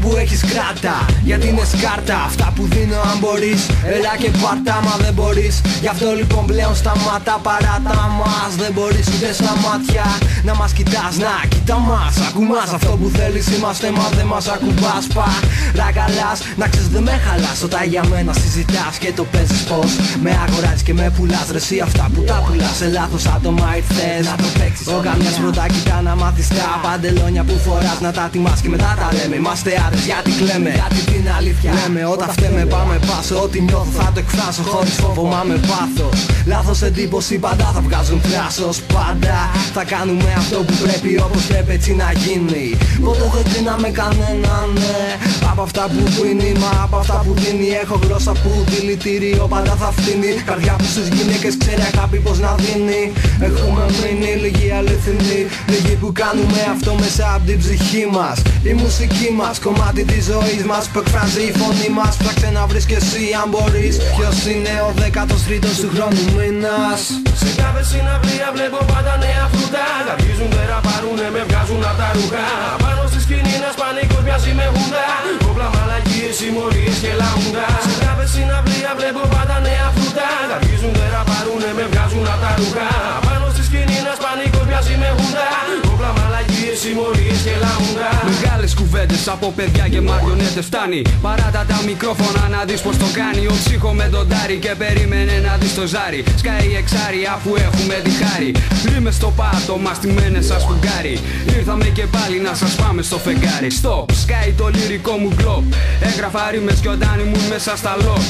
Που έχεις κράτα, γιατί είναι σκάρτα. Αυτά που δίνω αν μπορείς, έλα και πάρτα. Μα δεν μπορείς, γι' αυτό λοιπόν πλέον σταμάτα. Παράτα μας, δεν μπορείς ούτε στα μάτια να μας κοιτάς, να κοίτα μας. Ακού μας, αυτό που θέλεις είμαστε, μα δεν μας ακουμπάς. Παρακαλάς, να ξέρεις δεν με χαλάς. Όταν για μένα συζητάς και το παίζεις πως με αγοράζεις και με πουλάς. Ρε εσύ αυτά που τα πουλάς σε λάθος άτομα ήρθες να το παίξεις. Ο καμιάς πρώτα κοιτά να μάθεις τα παντελόνια που φοράς. Να τα τιμάς και μετά τα λέμε. Είμαστε άδες γιατί κλαίμε, γιατί την αλήθεια λέμε. Όταν φταίμε πάμε πάσο, ό,τι νιώθω θα το εκφράσω. Χωρίς φόβο μα με πάθος. Λάθος εντύπωση πάντα θα βγάζουν θράσος. Πάντα θα κάνουμε αυτό που πρέπει όπως πρέπει έτσι να γίνει. Ποτέ δεν κρίναμε κανέναν, ναι. Από αυτά που δίνει, μα από αυτά που δίνει. Έχω γλώσσα που δηλητήριο πάντα θα φτύνει. Καρδιά που στις γυναίκες ξέρει αγάπη πως να δίνει. Έχουμε μείνει λίγοι αληθινοί, λίγοι που κάνουμε αυτό μέσα από την ψυχή μας. Η μουσική μας, κομμάτι της ζωής μας που εκφράζει η φωνή μας. Ψάξε να βρεις κι εσύ αν μπορείς ποιος είναι ο 13ος του χρόνου μήνας. Σε κάθε συναυλία βλέπω πάντα νέα φρούτα. Αρχίζουν πέρα πάρουνε, με βγάζουν απ' τα ρούχα. Πάνω στη σκηνή ένας πανικός μοιάζει με χούντα. Όπλα, μαλακίες, συμμορίες και λαούντα. Σε κάθε συναυλία βλέπω πάντα νέα φρούτα. Αρχίζουν πέρα πάρουνε, με βγάζουν απ' τα ρούχα. Πάνω στη σκηνή ένας πανικός μοιάζει με χούντα. Όπλα, μαλακίες, συμμορίες και λαούντα. Μεγάλες κουβέντες από παιδιά και μαριονέτες φτάνει. Παράτα τα μικρόφωνα να δεις πως το κάνει. Ο ψύχο με τον τάρι και περίμενε να δεις το ζάρι. Σκάει η εξάρι αφού έχουμε τη χάρη. Ρίμες στο πάτωμα στημένες σαν σφουγγάρι. Ήρθαμε και πάλι να σας πάμε στο φεγγάρι. Stop, σκάει το λυρικό μου γκλόπ. Έγραφα ρίμες κι όταν ήμουν μέσα στα λόπ.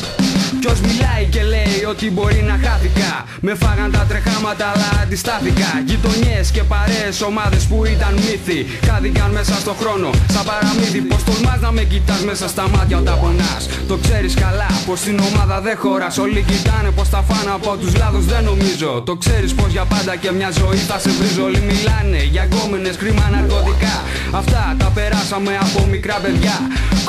Ποιος μιλάει και λέει ότι μπορεί να χάθηκα. Με φάγαν τα τρεχάματα αλλά αντιστάθηκα. Γειτονιές και παρέες, ομάδες που ήταν μύθοι. Κάδικαν μέσα στο χρόνο, σαν παραμύθι. Πως τολμάς να με κοιτάς μέσα στα μάτια όταν πονάς. Το ξέρεις καλά πως στην ομάδα δεν χωράς. Όλοι κοιτάνε πως τα φάνε από τους λάθος δεν νομίζω. Το ξέρεις πως για πάντα και μια ζωή θα σε βρίζω. Όλοι μιλάνε για γκόμενες, κρίμα, ναρκωτικά. Αυτά τα περάσαμε από μικρά παιδιά.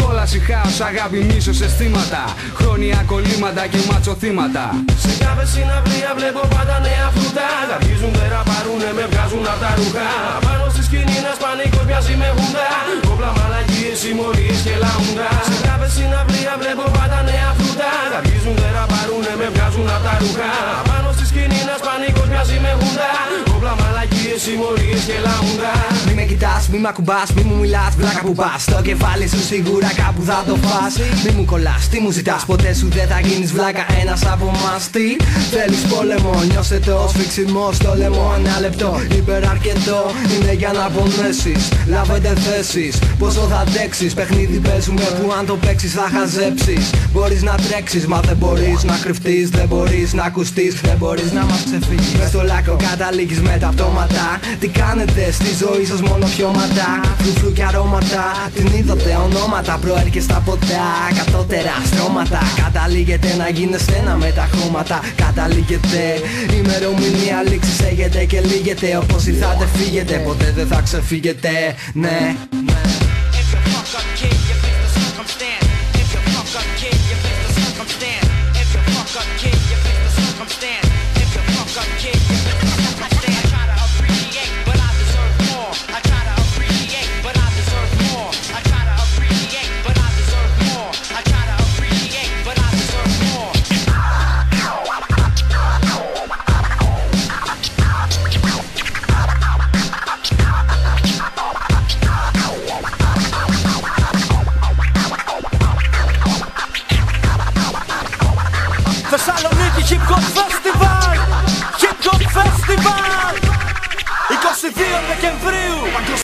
Κόλαση, χάος, αγάπη, μίσος, αισθήματα. Χρόνια κολλήματα και ματσοθήματα. Σε κάθε συναυλία βλέπω πάντα νέα φρούτα. Αρχίζουν πέρα πάρουνε, με βγάζουν απ' τα ρούχα. Πάνω στη σκηνή ένας πανικός μοιάζει με χούντα. Όπλα, μαλακίες, συμμορίες και λαούντα. Σε κάθε συναυλία βλέπω πάντα νέα φρούτα. Αρχίζουν πέρα πάρουνε, με βγάζουν απ' τα ρούχα. Πάνω στη σκηνή ένας πανικός μοιάζει με χούντα. Όπλα, μαλακίες, συμμορίες και λαούντα. Μη με κοιτάς, μη μ' ακουμπάς, μη μου μιλάς, βλάκα που πας. Το κεφάλι σου σίγουρα κάπου θα το φας. Μη μου κολλάς, τι μου ζητάς, ποτέ σου δεν θα γίνεις βλάκα ένας από μας. Τι θέλεις πόλεμο, νιώσε το σφιξιμό στο λαιμό. Ένα λεπτό, υπεραρκετό είναι για να πονέσεις. Λάβετε θέσεις, πόσο θα αντέξεις. Παιχνίδι παίζουμε που αν το παίξεις θα χαζέψεις. Μπορείς να τρέξεις, μα δεν μπορείς να κρυφτείς. Δεν μπορείς να ακουστείς, δεν μπορείς να μας ξεφύγεις. Μες στο λάκκο καταλήγεις με τα πτώματα. Τι κάνετε στη ζωή σας μόνο πιώματα. Φλουφλου και αρώματα, την είδατε ονόματα. Προέρχεστε από τα κατώτερα στρώματα. Καταλήγετε να γίνεστε ένα με τα χρώματα. Καταλήγετε, ημερομηνία λήξης έχετε και λύγετε. Όπως ήρθατε φύγετε, ποτέ δεν θα ξεφύγετε. Ναι. Θεσσαλονίκη Hip Hop Festival, Hip Hop Festival 22 Δεκεμβρίου.